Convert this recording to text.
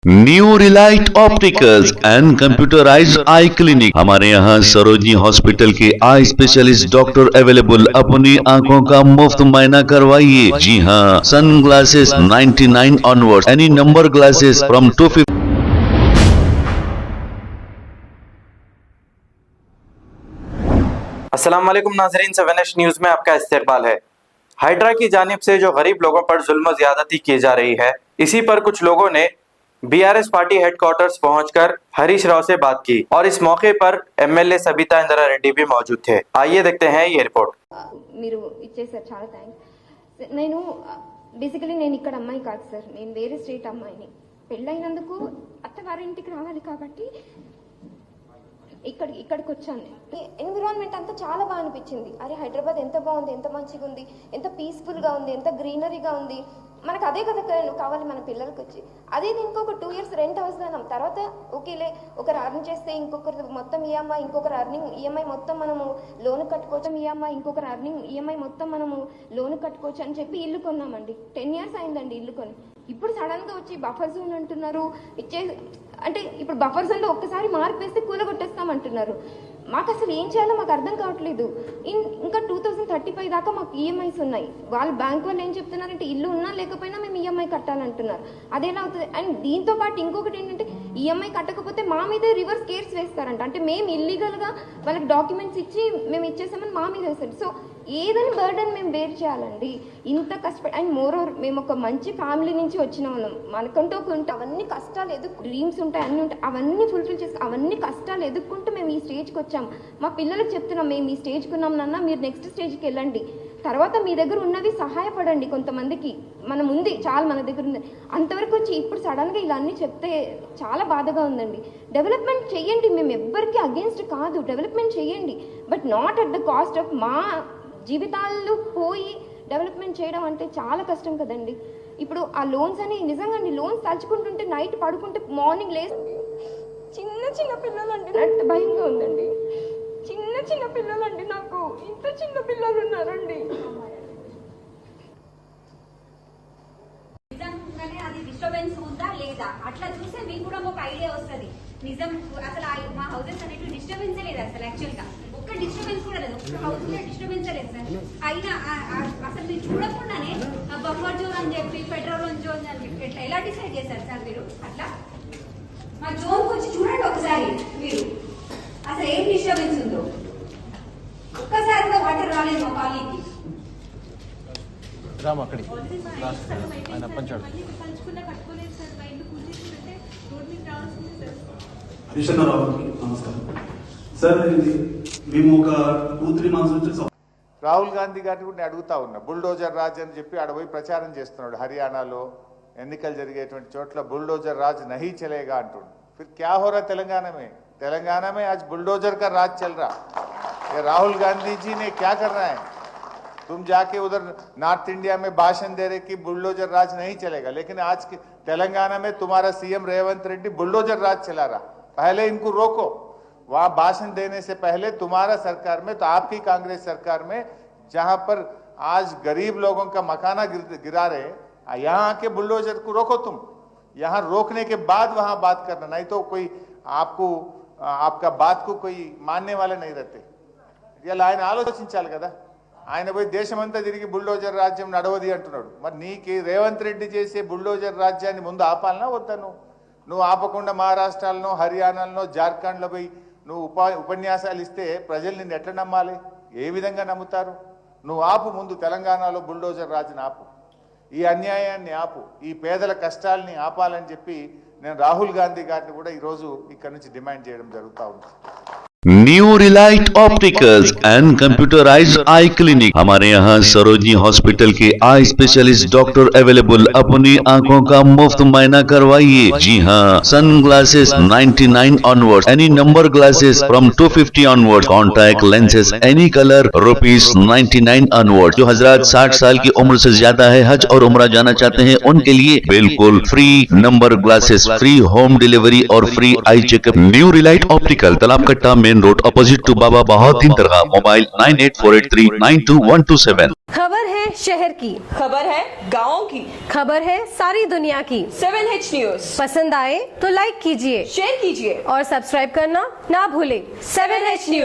New Relight opticals and computerised I clinic. हमारे यहाँ Sarojini hospital के आई स्पेशलिस्ट डॉक्टर अवेलेबल। अपनी आंखों का मुफ्त मुआयना करवाइए। जी हाँ, sunglasses 99 onward, any number glasses from 250। अस्सलाम वालेकुम नाज़रीन, 7H न्यूज़ में आपका इस्तकबाल है। हाइड्रा की जानिब से जो गरीब लोगों पर जुल्म ज्यादती की जा रही है, इसी पर कुछ लोगों ने बीआरएस पार्टी हेडक्वार्टर्स पहुंचकर हरीश राव से बात की और इस मौके पर एमएलए सबिता इंदिरा रेड्डी भी मौजूद थे। आइए देखते हैं ये रिपोर्ट। మీరు ఇచ్చేసారు, చాలా థ్యాంక్స్। నేను బేసికలీ నేను ఇక్కడ అమ్మాయి కాదు సార్, నేను వేరే స్టేట్ అమ్మాయిని। పెళ్ళైనందుకు అత్తగారింటికి రావాలి కాబట్టి ఇక్కడికి వచ్చాను। ఎన్విరాన్మెంట్ అంతా చాలా బాగా అనిపించింది। అరే హైదరాబాద్ ఎంత బాగుంది, ఎంత మంచిగా ఉంది, ఎంత పీస్ఫుల్గా ఉంది, ఎంత గ్రీనరీగా ఉంది। మనకు అదే కదా కావాలి మన పిల్లలకి వచ్చి। అదే ఇంకొక 2 years రెంట్ అవసరం, తర్వాత ఓకేలే ఒకరు అర్న్ చేస్తే ఇంకొకరు మొత్తం ఈఎంఐ, ఇంకొకరు అర్నింగ్ ఈఎంఐ మొత్తం మనము లోన్ కట్టుకోవచ్చు, ఈఎంఐ ఇంకొకరు అర్నింగ్ ఈఎంఐ మొత్తం మనము లోన్ కట్టుకోవచ్చు అని చెప్పి ఇల్లు కొన్నామండి। 10 years అయిందండి ఇల్లు కొని। ఇప్పుడు సడన్గా వచ్చి బఫర్ జోన్ అంటున్నారు, అంటే ఇప్పుడు బఫర్ జోన్లో ఒక్కసారి మార్పు వేస్తే కూలగొట్టేస్తామంటున్నారు। మాకు అసలు ఏం చేయాలో మాకు అర్థం కావట్లేదు। ఇంకా 2035 దాకా మాకు ఈఎంఐస్ ఉన్నాయి। వాళ్ళు బ్యాంక్ వాళ్ళు ఏం చెప్తున్నారంటే ఇల్లు ఉన్నా లేకపోయినా మేము ఈఎంఐ కట్టాలంటున్నారు। అదేలా అవుతుంది? అండ్ దీంతో పాటు ఇంకొకటి ఏంటంటే ఈఎంఐ కట్టకపోతే మా మీదే రివర్స్ కేర్స్ వేస్తారంట। అంటే మేము ఇల్లీగల్గా వాళ్ళకి డాక్యుమెంట్స్ ఇచ్చి మేము ఇచ్చేసామని మా మీద వేస్తారు। సో ఏదని బర్డన్ మేము బేర్ చేయాలండి ఇంత కష్టపడి। అండ్ మోరోవర్ మేము ఒక మంచి ఫ్యామిలీ నుంచి వచ్చిన వాళ్ళం, మనకంటూ ఒక అవన్నీ కష్టాలు డ్రీమ్స్ ఉంటాయి, అన్నీ ఉంటాయి, అవన్నీ ఫుల్ఫిల్ చేసి అవన్నీ కష్టాలు ఎదుర్కొంటూ మేము ఈ స్టేజ్కి వచ్చాం। మా పిల్లలకు చెప్తున్నాం, మేము ఈ స్టేజ్కి ఉన్నాం నాన్న, మీరు నెక్స్ట్ స్టేజ్కి వెళ్ళండి, తర్వాత మీ దగ్గర ఉన్నవి సహాయపడండి కొంతమందికి, మనం ఉంది చాలా మన దగ్గర ఉంది అంతవరకు వచ్చి ఇప్పుడు సడన్గా ఇలా అన్నీ చెప్తే చాలా బాధగా ఉందండి। డెవలప్మెంట్ చేయండి, మేము ఎవ్వరికి అగేన్స్ట్ కాదు, డెవలప్మెంట్ చేయండి, but not at the cost of మా జీవితాలు పోయి డెవలప్మెంట్ చేయడం అంటే చాలా కష్టం కదండి। ఇప్పుడు ఆ లోన్స్ అని నిజంగా లోన్స్ తలుచుకుంటుంటే నైట్ పడుకుంటే మార్నింగ్ లేసి చిన్న పిల్లలండి, నాకు భయంగా ఉందండి। చిన్న పిల్లలండి, నాకు ఇంత చిన్న పిల్లలు ఉన్నారండి। నిజంగానే అది డిస్టర్బెన్స్ ఉందా లేదా అట్లా చూస్తే మీకు కూడా ఒక ఐడియా వస్తుంది। నిజం అసలు మా హౌసెస్ అనేవి డిస్టర్బెన్స్ లేదు అసలు, యాక్చువల్ గా ఒక్క డిస్టర్బెన్స్ కూడా లేదు, ఒక్క హౌస్ లో డిస్టర్బెన్స్ లేదు సార్। అయినా అసలు మీరు చూడకుండానే బఫర్ జోన్ అని చెప్పి పెట్రోల్ జోన్ అని చెప్పి ఎట్లా ఎలా డిసైడ్ చేశారు సార్ మీరు? అట్లా మా జోన్ వచ్చి చూడండి ఒకసారి మీరు, అసలు ఏం డిస్టర్బెన్స్ ఉందో ఒక్కసారి కూడా వాటర్ రాలేదు మా కాలనీకి। నమస్కారం సార్, మేము ఒక 2-3 months నుంచి రాహుల్ గాంధీ గారిని కూడా నేను అడుగుతా ఉన్నా, బుల్డోజర్ రాజ్ అని చెప్పి ఆడ పోయి ప్రచారం చేస్తున్నాడు। హర్యానాలో ఎన్నికలు జరిగేటువంటి చోట్ల బుల్డోజర్ రాజ్ నహీ చలేగా అంటుండు। फिर क्या हो रहा तेलंगाना में आज बुलडोजर का राज चल रहा। ये राहुल गांधी जी ने क्या करना है? तुम जाके उधर नॉर्थ इंडिया में भाषण दे रहे कि बुलडोजर राज नहीं चलेगा, लेकिन आज तेलंगाना में तुम्हारा सीएम रेवंत रेड्डी बुलडोजर राज चला रहा। पहले इनको रोको, वहां भाषण देने से पहले तुम्हारा सरकार में, तो आपकी कांग्रेस सरकार में जहां पर आज गरीब लोगों का मकाना गिरा रहे, यहाँ आके बुलडोजर को रोको तुम। यहाँ रोकने के बाद वहां बात करना, नहीं तो कोई आपका बात को कोई मानने वाले नहीं रहते। ఇలా ఆయన ఆలోచించాలి కదా। ఆయన పోయి దేశమంతా తిరిగి బుల్డోజర్ రాజ్యం నడవది అంటున్నాడు। మరి నీకు రేవంత్ రెడ్డి చేసే బుల్డోజర్ రాజ్యాన్ని ముందు ఆపాలనా వద్దా? నువ్వు ఆపకుండా మహారాష్ట్రలో, హర్యానాలో, జార్ఖండ్లో పోయి నువ్వు ఉపన్యాసాలు ఇస్తే ప్రజలు నిన్ను ఎట్లా నమ్మాలి? ఏ విధంగా నమ్ముతారు? నువ్వు ఆపు ముందు, తెలంగాణలో బుల్డోజర్ రాజ్ని ఆపు, ఈ అన్యాయాన్ని ఆపు, ఈ పేదల కష్టాలని ఆపాలని చెప్పి నేను రాహుల్ గాంధీ గారిని కూడా ఈరోజు ఇక్కడ నుంచి డిమాండ్ చేయడం జరుగుతూ ఉంది। New Relight opticals and computerised I clinic. हमारे यहाँ सरोजनी हॉस्पिटल के आई स्पेशलिस्ट डॉक्टर अवेलेबल। अपनी आंखों का मुफ्त मुआयना करवाइए। जी हाँ, sunglasses 99 onward, any number glasses from 250 onward, contact lenses any colour ₹99 onward. जो हजरात 60 साल की उम्र से ज्यादा है, हज और उम्रा जाना चाहते हैं, उनके लिए बिल्कुल free number glasses, free home delivery और free eye checkup. New relight optical, Talab Katta, main road, opposite to Baba Bahauddin Dargah. Mobile 9848392127। खबर है शहर की, खबर है गाँव की, खबर है सारी दुनिया की। 7H न्यूज पसंद आए तो लाइक कीजिए, शेयर कीजिए और सब्सक्राइब करना ना भूले। 7H news.